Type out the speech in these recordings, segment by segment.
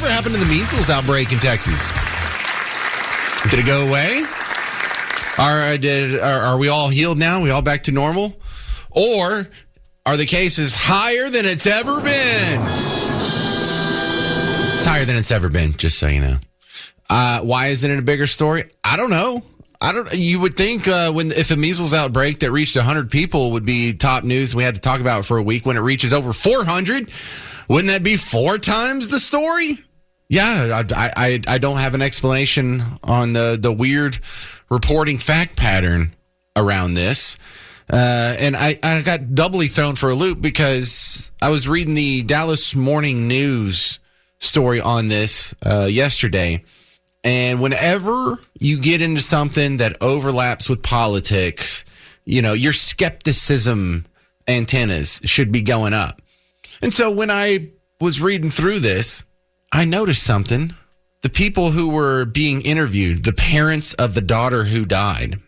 whatever happened to the measles outbreak in Texas? Did it go away? Are we all healed now? Are we all back to normal? Or are the cases higher than it's ever been? It's higher than it's ever been, just so you know. Why isn't it a bigger story? I don't know. You would think if a measles outbreak that reached 100 people would be top news we had to talk about for a week. When it reaches over 400, wouldn't that be 4 times the story? Yeah, I don't have an explanation on the weird reporting fact pattern around this. And I got doubly thrown for a loop because I was reading the Dallas Morning News story on this yesterday. And whenever you get into something that overlaps with politics, your skepticism antennas should be going up. And so when I was reading through this, I noticed something. The people who were being interviewed, the parents of the daughter who died,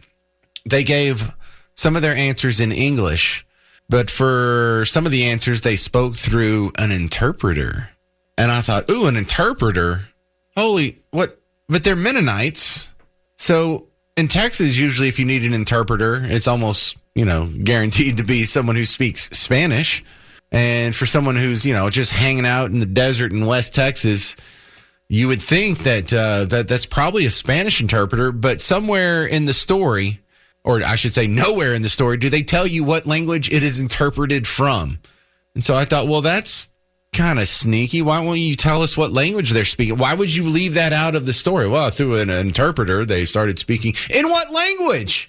they gave some of their answers in English, but for some of the answers, they spoke through an interpreter. And I thought, ooh, an interpreter? Holy, what? But they're Mennonites. So in Texas, usually if you need an interpreter, it's almost, guaranteed to be someone who speaks Spanish. And for someone who's, just hanging out in the desert in West Texas, you would think that that's probably a Spanish interpreter. But somewhere in the story, or I should say nowhere in the story, do they tell you what language it is interpreted from? And so I thought, well, that's kind of sneaky. Why won't you tell us what language they're speaking? Why would you leave that out of the story? Well, through an interpreter, they started speaking. In what language?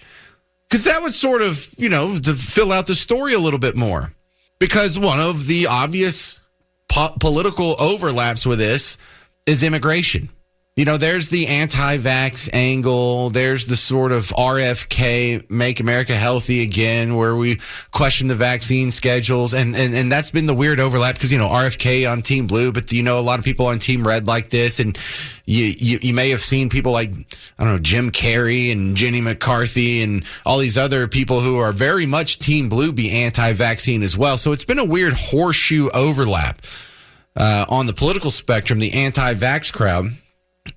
Because that would sort of, to fill out the story a little bit more. Because one of the obvious political overlaps with this is immigration. There's the anti-vax angle. There's the sort of RFK, Make America Healthy Again, where we question the vaccine schedules. And that's been the weird overlap because, RFK on Team Blue, but, a lot of people on Team Red like this. And you may have seen people like, Jim Carrey and Jenny McCarthy and all these other people who are very much Team Blue be anti-vaccine as well. So it's been a weird horseshoe overlap on the political spectrum, the anti-vax crowd.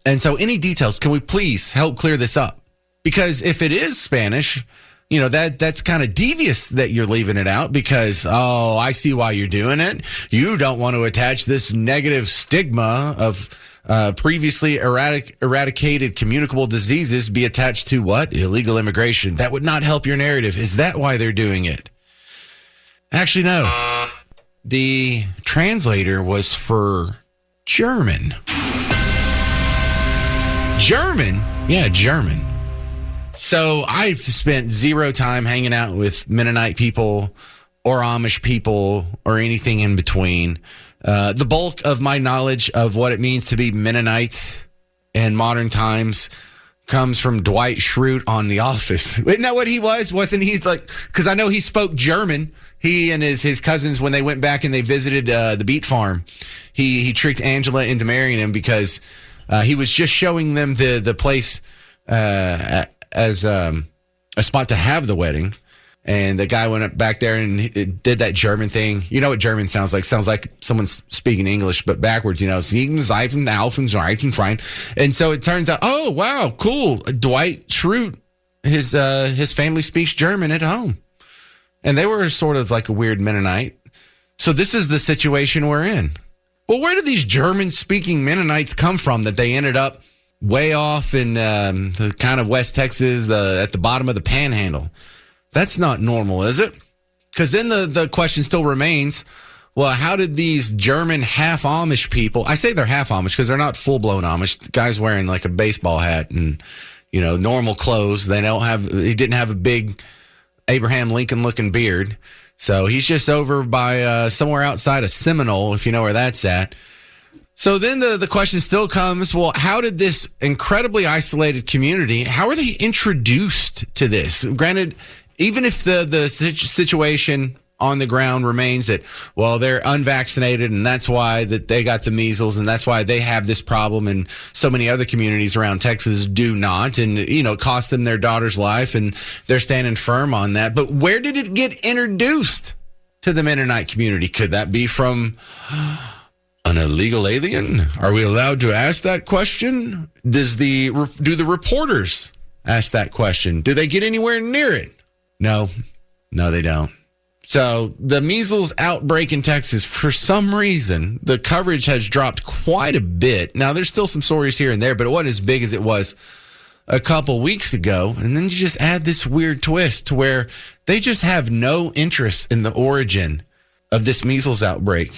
And so any details, can we please help clear this up? Because if it is Spanish, that's kind of devious that you're leaving it out because, I see why you're doing it. You don't want to attach this negative stigma of previously eradicated communicable diseases be attached to what? Illegal immigration. That would not help your narrative. Is that why they're doing it? Actually, no. The translator was for German. German? Yeah, German. So I've spent zero time hanging out with Mennonite people or Amish people or anything in between. The bulk of my knowledge of what it means to be Mennonite in modern times comes from Dwight Schrute on The Office. Isn't that what he was? Wasn't he like, because I know he spoke German. He and his cousins, when they went back and they visited the beet farm, he tricked Angela into marrying him because he was just showing them the place as a spot to have the wedding. And the guy went up back there and did that German thing. You know what German sounds like? Sounds like someone's speaking English, but backwards, Siegen, Seifen, Alfen, Reiten, Freien. And so it turns out, oh, wow, cool. Dwight Schrute, his family speaks German at home. And they were sort of like a weird Mennonite. So this is the situation we're in. Well, where did these German-speaking Mennonites come from that they ended up way off in the kind of West Texas, at the bottom of the panhandle? That's not normal, is it? Because then the question still remains, well, how did these German half-Amish people, I say they're half-Amish because they're not full-blown Amish. The guy's wearing like a baseball hat and, normal clothes. He didn't have a big Abraham Lincoln-looking beard. So he's just over by somewhere outside of Seminole, if you know where that's at. So then the question still comes, well, how did this incredibly isolated community, how are they introduced to this? Granted, even if the situation on the ground remains that, well, they're unvaccinated and that's why that they got the measles and that's why they have this problem and so many other communities around Texas do not, and, it cost them their daughter's life and they're standing firm on that. But where did it get introduced to the Mennonite community? Could that be from An illegal alien? Are we allowed to ask that question? Do the reporters ask that question? Do they get anywhere near it? No, they don't. So the measles outbreak in Texas, for some reason, the coverage has dropped quite a bit. Now, there's still some stories here and there, but it wasn't as big as it was a couple weeks ago. And then you just add this weird twist to where they just have no interest in the origin of this measles outbreak.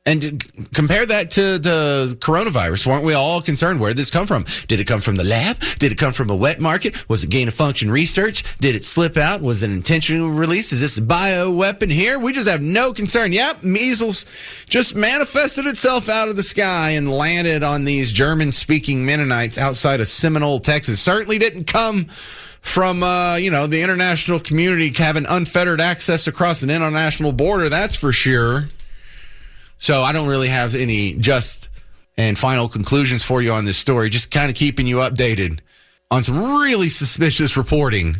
And compare that to the coronavirus. Weren't we all concerned? Where did this come from? Did it come from the lab? Did it come from a wet market? Was it gain-of-function research? Did it slip out? Was it an intentional release? Is this a bioweapon here? We just have no concern. Yep, measles just manifested itself out of the sky and landed on these German-speaking Mennonites outside of Seminole, Texas. Certainly didn't come from, the international community having unfettered access across an international border, that's for sure. So I don't really have any just and final conclusions for you on this story. Just kind of keeping you updated on some really suspicious reporting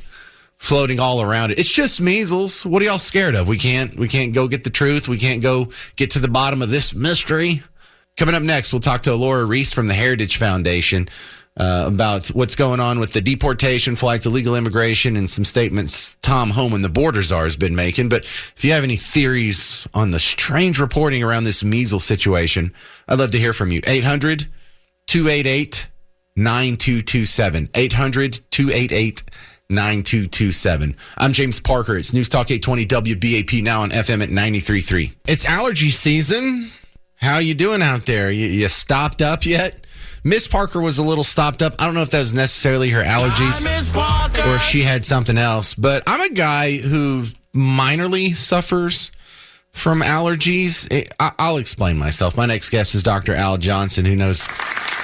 floating all around it. It's just measles. What are y'all scared of? We can't go get the truth. We can't go get to the bottom of this mystery. Coming up next, we'll talk to Laura Reese from the Heritage Foundation about what's going on with the deportation flights, illegal immigration, and some statements Tom Homan, the border czar, has been making. But if you have any theories on the strange reporting around this measles situation, I'd love to hear from you. 800-288-9227. 800-288-9227. I'm James Parker. It's News Talk 820 WBAP, now on FM at 93.3. It's allergy season. How you doing out there? You stopped up yet? Miss Parker was a little stopped up. I don't know if that was necessarily her allergies or if she had something else. But I'm a guy who minorly suffers from allergies. I'll explain myself. My next guest is Dr. Al Johnson, who knows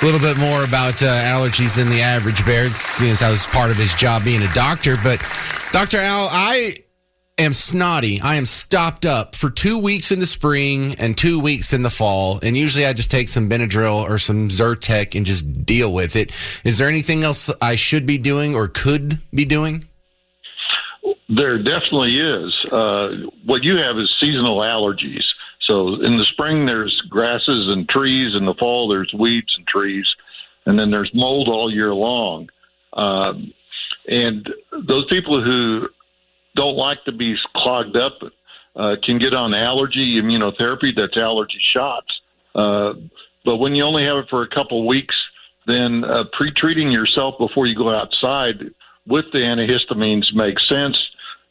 a little bit more about allergies than the average bear, seeing as how it's part of his job being a doctor. But Dr. Al, I am snotty. I am stopped up for 2 weeks in the spring and 2 weeks in the fall. And usually I just take some Benadryl or some Zyrtec and just deal with it. Is there anything else I should be doing or could be doing? There definitely is. What you have is seasonal allergies. So in the spring, there's grasses and trees. In the fall, there's weeds and trees. And then there's mold all year long. And those people who don't like to be clogged up can get on allergy immunotherapy. That's allergy shots. But when you only have it for a couple of weeks, then pre-treating yourself before you go outside with the antihistamines makes sense.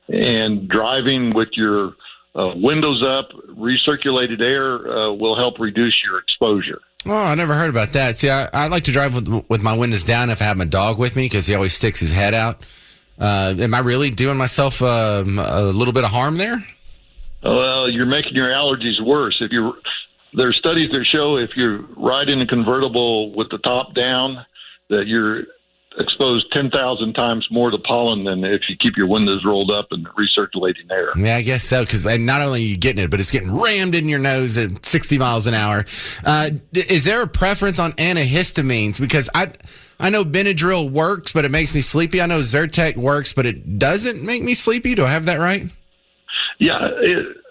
And driving with your windows up, recirculated air will help reduce your exposure. Oh, I never heard about that. See, I like to drive with my windows down if I have my dog with me because he always sticks his head out. Am I really doing myself a little bit of harm there? Well, you're making your allergies worse. There's studies that show if you ride in a convertible with the top down, that you're exposed 10,000 times more to pollen than if you keep your windows rolled up and recirculating air. Yeah, I guess so, because not only are you getting it, but it's getting rammed in your nose at 60 miles an hour. Is there a preference on antihistamines? Because I know Benadryl works, but it makes me sleepy. I know Zyrtec works, but it doesn't make me sleepy. Do I have that right? Yeah,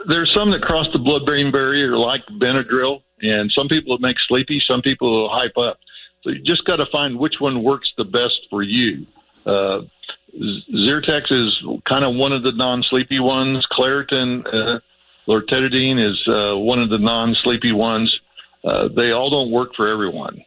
there's some that cross the blood-brain barrier like Benadryl, and some people it makes sleepy, some people will hype up. So you just got to find which one works the best for you. Zyrtec is kind of one of the non-sleepy ones. Claritin, lortetidine is one of the non-sleepy ones. They all don't work for everyone.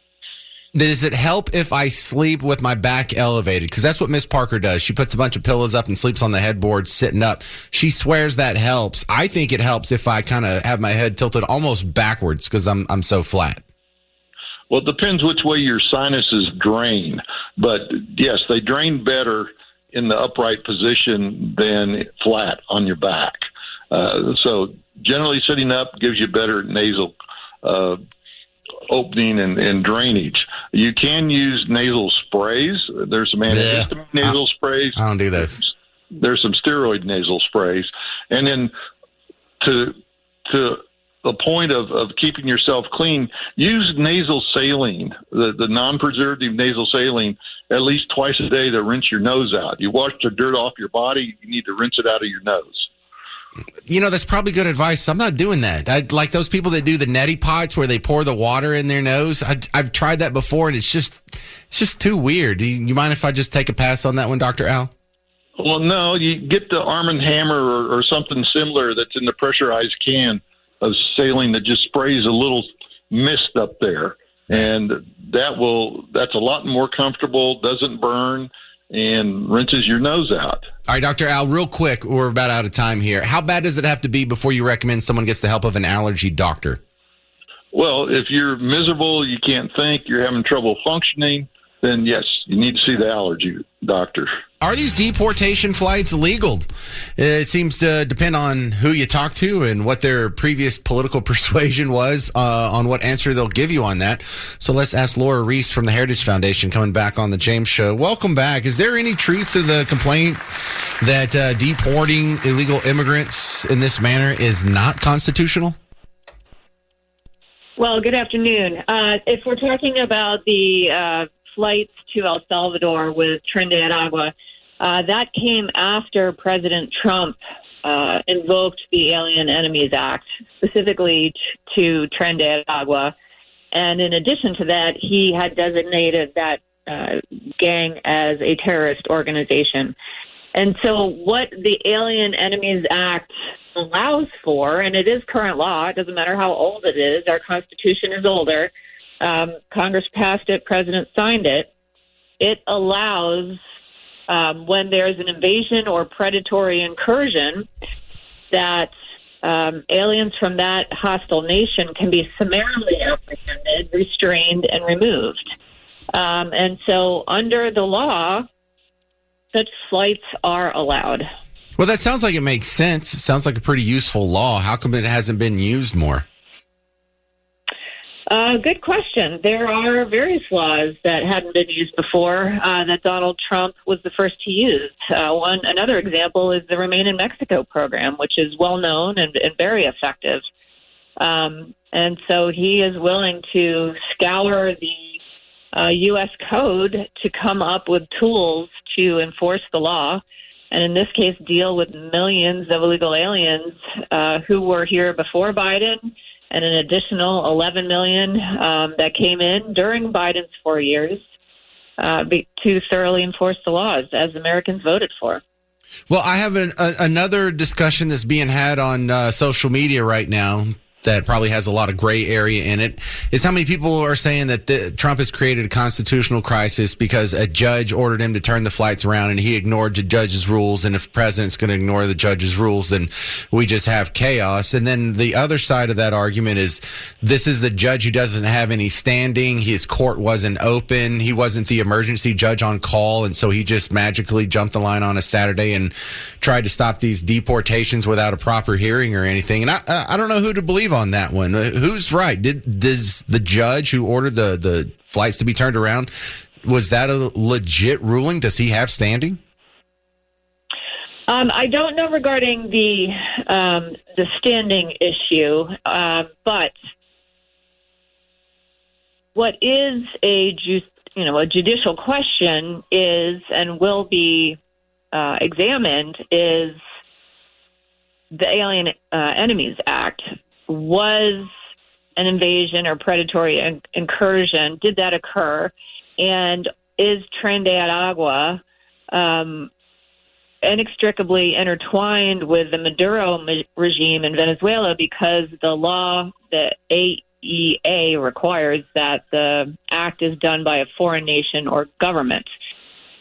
Does it help if I sleep with my back elevated? Because that's what Miss Parker does. She puts a bunch of pillows up and sleeps on the headboard sitting up. She swears that helps. I think it helps if I kind of have my head tilted almost backwards because I'm so flat. Well, it depends which way your sinuses drain. But, yes, they drain better in the upright position than flat on your back. So generally sitting up gives you better nasal opening and drainage. You can use nasal sprays. There's some antihistamine nasal sprays. I don't do those. There's some steroid nasal sprays. And then to the point of keeping yourself clean, use nasal saline, the non-preservative nasal saline, at least twice a day to rinse your nose out. You wash the dirt off your body, you need to rinse it out of your nose. That's probably good advice. I'm not doing that. I like those people that do the neti pots where they pour the water in their nose. I've tried that before, and it's just too weird. Do you mind if I just take a pass on that one, Dr. Al? Well, no, you get the Arm & Hammer or something similar that's in the pressurized can of saline that just sprays a little mist up there. And that's a lot more comfortable, doesn't burn, and rinses your nose out. All right, Dr. Al, real quick, we're about out of time here. How bad does it have to be before you recommend someone gets the help of an allergy doctor? Well, if you're miserable, you can't think, you're having trouble functioning, then yes, you need to see the allergy doctor. Are these deportation flights legal? It seems to depend on who you talk to and what their previous political persuasion was on what answer they'll give you on that. So let's ask Laura Reese from the Heritage Foundation coming back on the James Show. Welcome back. Is there any truth to the complaint that deporting illegal immigrants in this manner is not constitutional? Well, good afternoon. If we're talking about the flights to El Salvador with Trinidad Agua, that came after President Trump invoked the Alien Enemies Act, specifically to Trinidad Agua. And in addition to that, he had designated that gang as a terrorist organization. And so what the Alien Enemies Act allows for, and it is current law, it doesn't matter how old it is, our Constitution is older, Congress passed it, President signed it, it allows when there's an invasion or predatory incursion that aliens from that hostile nation can be summarily apprehended, restrained, and removed. And so under the law, such flights are allowed. Well, that sounds like it makes sense. It sounds like a pretty useful law. How come it hasn't been used more? Good question. There are various laws that hadn't been used before that Donald Trump was the first to use. Another example is the Remain in Mexico program, which is well known and very effective. And so he is willing to scour the U.S. code to come up with tools to enforce the law. And in this case, deal with millions of illegal aliens who were here before Biden, and an additional 11 million that came in during Biden's 4 years to thoroughly enforce the laws as Americans voted for. Well, I have another discussion that's being had on social media right now that probably has a lot of gray area in it, is how many people are saying that Trump has created a constitutional crisis because a judge ordered him to turn the flights around and he ignored the judge's rules. And if the president's going to ignore the judge's rules, then we just have chaos. And then the other side of that argument is this is a judge who doesn't have any standing. His court wasn't open. He wasn't the emergency judge on call. And so he just magically jumped the line on a Saturday and tried to stop these deportations without a proper hearing or anything. And I don't know who to believe on that one. Who's right? Does the judge who ordered the flights to be turned around, was that a legit ruling? Does he have standing? I don't know regarding the standing issue, but what is a judicial question is and will be examined is the Alien Enemies Act. Was an invasion or predatory incursion, did that occur? And is Trinidad Agua inextricably intertwined with the Maduro regime in Venezuela, because the law, the AEA, requires that the act is done by a foreign nation or government?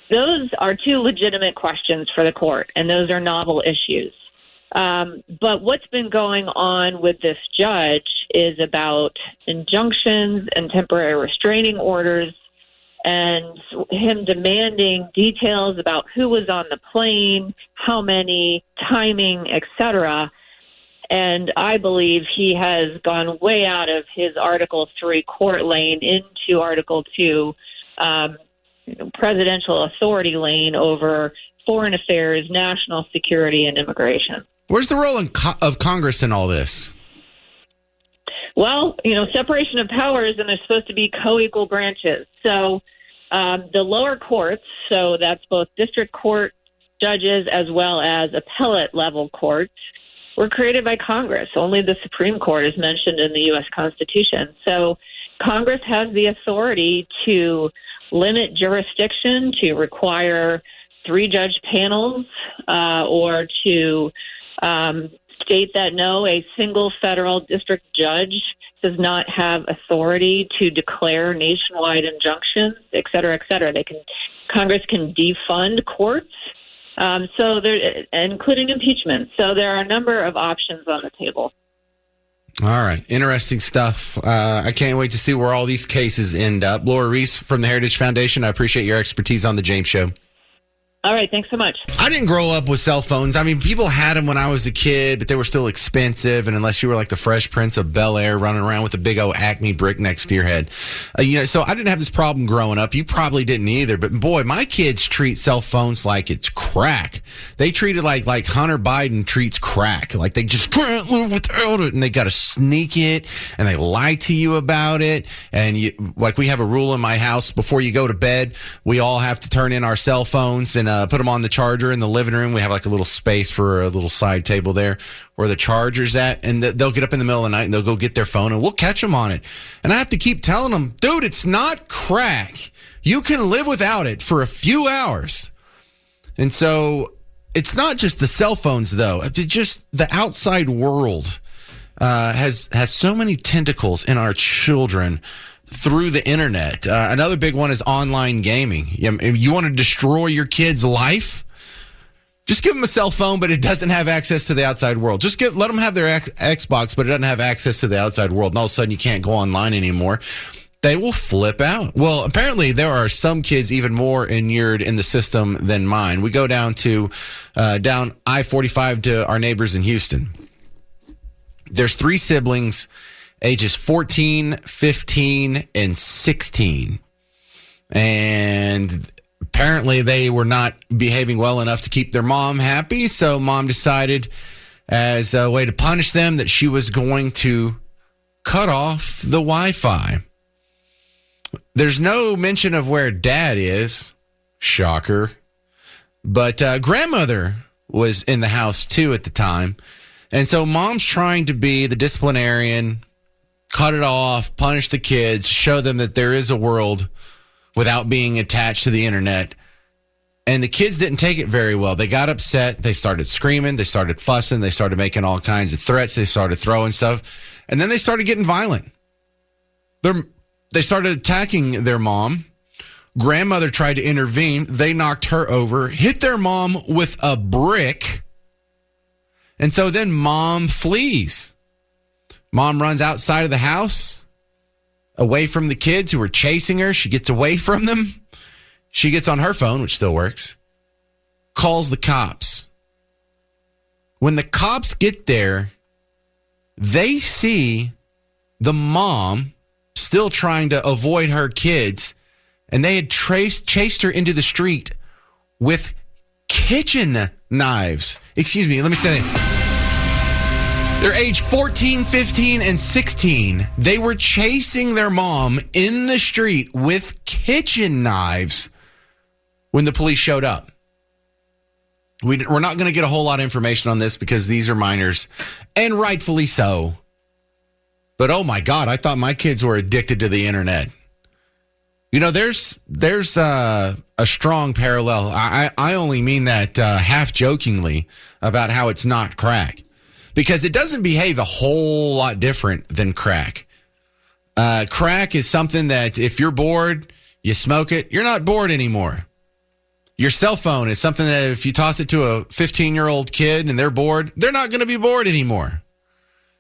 Those are two legitimate questions for the court, and those are novel issues. But what's been going on with this judge is about injunctions and temporary restraining orders, and him demanding details about who was on the plane, how many, timing, etc. And I believe he has gone way out of his Article 3 court lane into Article 2 presidential authority lane over foreign affairs, national security, and immigration. Where's the role of Congress in all this? Well, separation of powers, and they're supposed to be co-equal branches. So the lower courts, so that's both district court judges as well as appellate level courts, were created by Congress. Only the Supreme Court is mentioned in the U.S. Constitution. So Congress has the authority to limit jurisdiction, to require 3-judge panels, or to state that no, a single federal district judge does not have authority to declare nationwide injunctions, et cetera, et cetera. Congress can defund courts, including impeachment. So there are a number of options on the table. All right. Interesting stuff. I can't wait to see where all these cases end up. Laura Reese from the Heritage Foundation, I appreciate your expertise on The James Show. All right. Thanks so much. I didn't grow up with cell phones. I mean, people had them when I was a kid, but they were still expensive. And unless you were like the Fresh Prince of Bel-Air running around with a big old Acme brick next to your head, so I didn't have this problem growing up. You probably didn't either. But boy, my kids treat cell phones like it's crack. They treat it like Hunter Biden treats crack. Like they just can't live without it. And they got to sneak it and they lie to you about it. And we have a rule in my house before you go to bed, we all have to turn in our cell phones and put them on the charger in the living room. We have like a little space for a little side table there where the charger's at, and they'll get up in the middle of the night and they'll go get their phone and we'll catch them on it. And I have to keep telling them, dude, it's not crack. You can live without it for a few hours. And so it's not just the cell phones though. It's just the outside world has so many tentacles in our children through the internet. Another big one is online gaming. You want to destroy your kid's life? Just give them a cell phone, but it doesn't have access to the outside world. Just let them have their Xbox, but it doesn't have access to the outside world. And all of a sudden you can't go online anymore. They will flip out. Well, apparently there are some kids even more inured in the system than mine. We go down I-45 to our neighbors in Houston. There's 3 siblings, ages 14, 15, and 16. And apparently they were not behaving well enough to keep their mom happy. So mom decided as a way to punish them that she was going to cut off the Wi-Fi. There's no mention of where dad is. Shocker. But grandmother was in the house too at the time. And so mom's trying to be the disciplinarian, cut it off, punish the kids, show them that there is a world without being attached to the internet. And the kids didn't take it very well. They got upset. They started screaming. They started fussing. They started making all kinds of threats. They started throwing stuff. And then they started getting violent. They started attacking their mom. Grandmother tried to intervene. They knocked her over, hit their mom with a brick. And so then mom flees. Mom runs outside of the house, away from the kids who were chasing her. She gets away from them. She gets on her phone, which still works, calls the cops. When the cops get there, they see the mom still trying to avoid her kids, and they had chased her into the street with kitchen knives. Excuse me, let me say that. They're age 14, 15, and 16. They were chasing their mom in the street with kitchen knives when the police showed up. We're not going to get a whole lot of information on this because these are minors, and rightfully so. But oh my God, I thought my kids were addicted to the internet. You know, there's a strong parallel. I only mean that half jokingly about how it's not crack. Because it doesn't behave a whole lot different than crack. Crack is something that if you're bored, you smoke it, you're not bored anymore. Your cell phone is something that if you toss it to a 15-year-old kid and they're bored, they're not going to be bored anymore.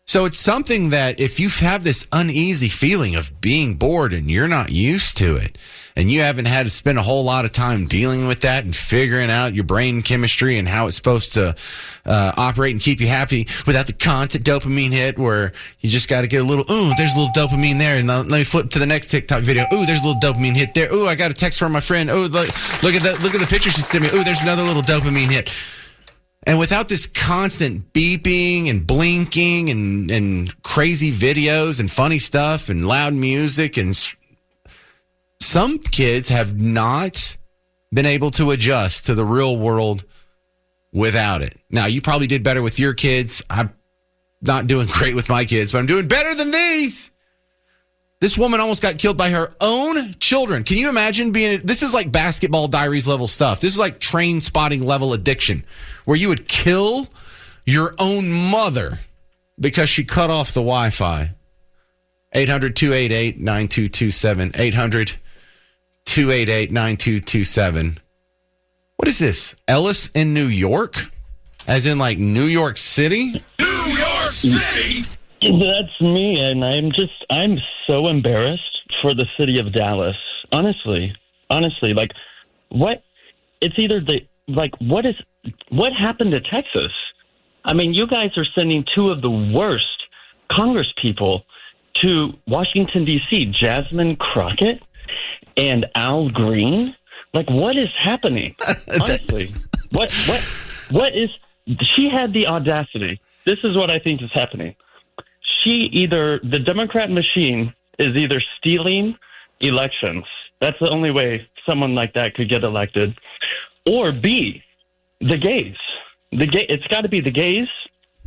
So it's something that if you have this uneasy feeling of being bored and you're not used to it, and you haven't had to spend a whole lot of time dealing with that and figuring out your brain chemistry and how it's supposed to operate and keep you happy without the constant dopamine hit where you just got to get a little, ooh, there's a little dopamine there. And let me flip to the next TikTok video. Ooh, there's a little dopamine hit there. Ooh, I got a text from my friend. Ooh, look at the picture she sent me. Ooh, there's another little dopamine hit. And without this constant beeping and blinking and crazy videos and funny stuff and loud music, and some kids have not been able to adjust to the real world without it. Now, you probably did better with your kids. I'm not doing great with my kids, but I'm doing better than these. This woman almost got killed by her own children. Can you imagine this is like Basketball Diaries level stuff. This is like Train Spotting level addiction, where you would kill your own mother because she cut off the Wi-Fi. 800-288-9227. 800-288-9227. What is this? Ellis in New York? As in like New York City? New York City! That's me, and I'm so embarrassed for the city of Dallas. Honestly, like, what? It's either what happened to Texas? I mean, you guys are sending two of the worst Congress people to Washington, D.C., Jasmine Crockett and Al Green. Like, what is happening? Honestly, what is? She had the audacity. This is what I think is happening. The Democrat machine is either stealing elections. That's the only way someone like that could get elected. Or B, the gays. It's got to be the gays,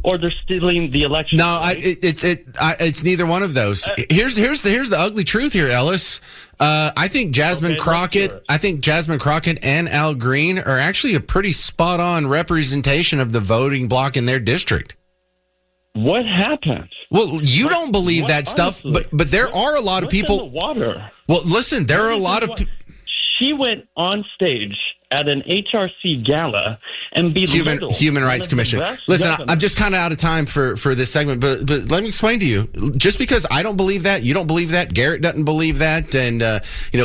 or they're stealing the election. No, right? it's neither one of those. Here's the ugly truth here, Ellis. I think Jasmine Crockett and Al Green are actually a pretty spot on representation of the voting bloc in their district. What happened? Well, you don't believe that stuff, but there are a lot of people. In the water? Well, listen, there are a lot of. She went on stage at an HRC gala and belittled Human Rights Commission. Listen, I'm just kind of out of time for this segment, but let me explain to you. Just because I don't believe that, you don't believe that, Garrett doesn't believe that, and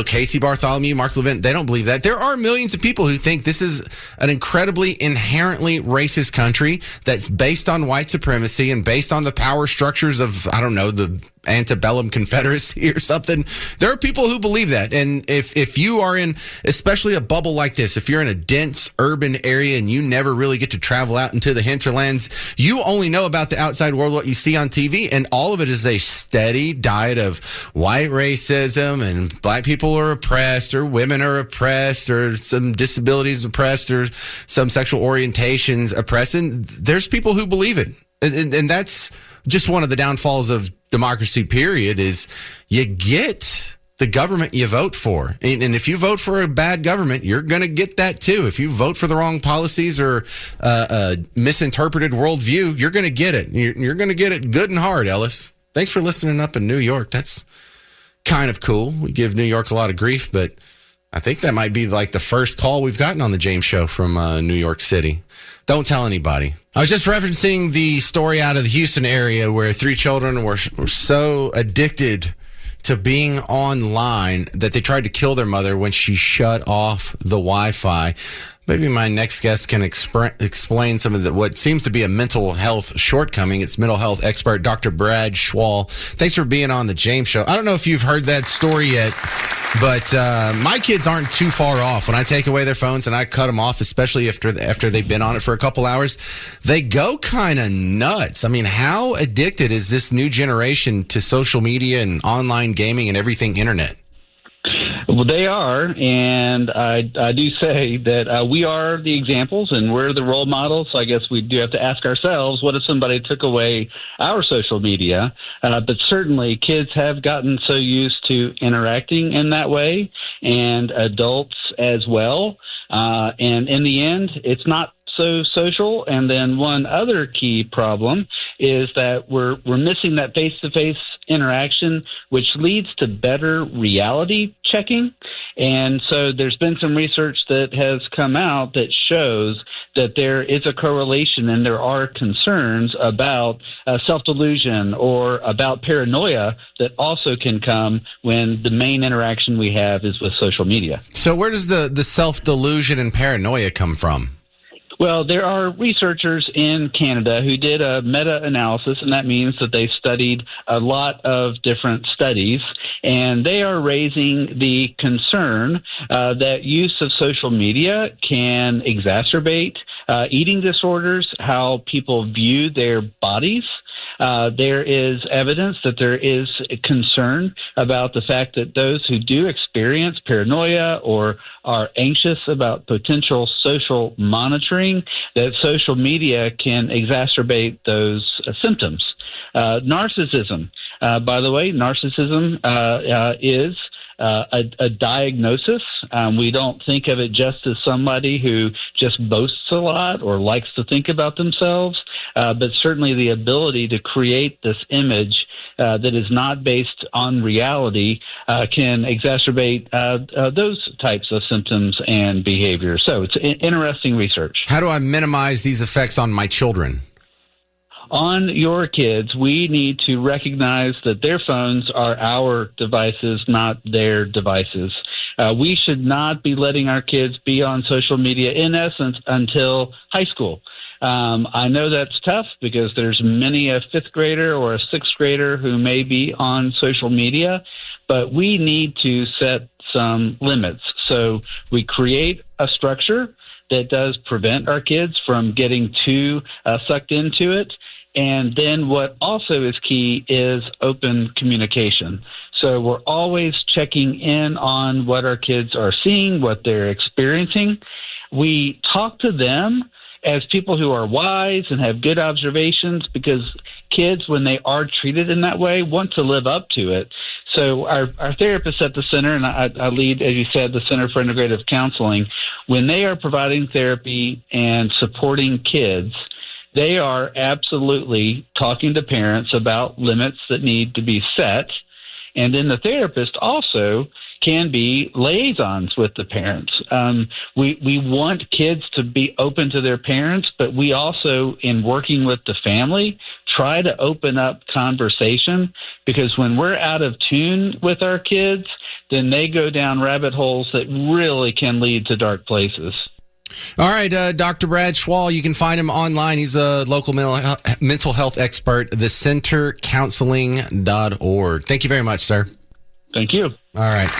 Casey Bartholomew, Mark Levin, they don't believe that. There are millions of people who think this is an incredibly inherently racist country that's based on white supremacy and based on the power structures of, I don't know, the antebellum Confederacy or something. There are people who believe that. And if you are in especially a bubble like this, if you're in a dense urban area and you never really get to travel out into the hinterlands, you only know about the outside world, what you see on TV, and all of it is a steady diet of white racism and black people are oppressed or women are oppressed or some disabilities oppressed or some sexual orientations oppressed. And there's people who believe it. And that's just one of the downfalls of democracy, period, is you get the government you vote for. And if you vote for a bad government, you're going to get that too. If you vote for the wrong policies or a misinterpreted worldview, you're going to get it. You're going to get it good and hard, Ellis. Thanks for listening up in New York. That's kind of cool. We give New York a lot of grief, but I think that might be like the first call we've gotten on the James Show from New York City. Don't tell anybody. I was just referencing the story out of the Houston area where 3 children were so addicted to being online that they tried to kill their mother when she shut off the Wi-Fi. Maybe my next guest can explain some of what seems to be a mental health shortcoming. It's mental health expert Dr. Brad Schwall. Thanks for being on the James Show. I don't know if you've heard that story yet, but my kids aren't too far off. When I take away their phones and I cut them off, especially after they've been on it for a couple hours, they go kind of nuts. I mean, how addicted is this new generation to social media and online gaming and everything internet? Well, they are, and I do say that we are the examples and we're the role models. So I guess we do have to ask ourselves, what if somebody took away our social media? But certainly kids have gotten so used to interacting in that way, and adults as well. And in the end, it's not so social. And then one other key problem is that we're missing that face-to-face interaction, which leads to better reality checking. And so there's been some research that has come out that shows that there is a correlation and there are concerns about self-delusion or about paranoia that also can come when the main interaction we have is with social media. So where does the self-delusion and paranoia come from? Well, there are researchers in Canada who did a meta-analysis, and that means that they studied a lot of different studies, and they are raising the concern that use of social media can exacerbate eating disorders, how people view their bodies, There is evidence that there is concern about the fact that those who do experience paranoia or are anxious about potential social monitoring, that social media can exacerbate those symptoms. Narcissism. By the way, narcissism is a diagnosis. We don't think of it just as somebody who just boasts a lot or likes to think about themselves, but certainly the ability to create this image that is not based on reality can exacerbate those types of symptoms and behavior. So it's interesting research. How do I minimize these effects on my children? On your kids, we need to recognize that their phones are our devices, not their devices. We should not be letting our kids be on social media, in essence, until high school. I know that's tough because there's many a fifth grader or a sixth grader who may be on social media, but we need to set some limits. So we create a structure that does prevent our kids from getting too sucked into it. And then what also is key is open communication. So we're always checking in on what our kids are seeing, what they're experiencing. We talk to them as people who are wise and have good observations, because kids, when they are treated in that way, want to live up to it. So our therapists at the center, and I lead, as you said, the Center for Integrative Counseling, when they are providing therapy and supporting kids, they are absolutely talking to parents about limits that need to be set. And then the therapist also can be liaisons with the parents. We want kids to be open to their parents, but we also, in working with the family, try to open up conversation, because when we're out of tune with our kids, then they go down rabbit holes that really can lead to dark places. All right, Dr. Brad Schwall, you can find him online. He's a local mental health expert, thecentercounseling.org. Thank you very much, sir. Thank you. All right.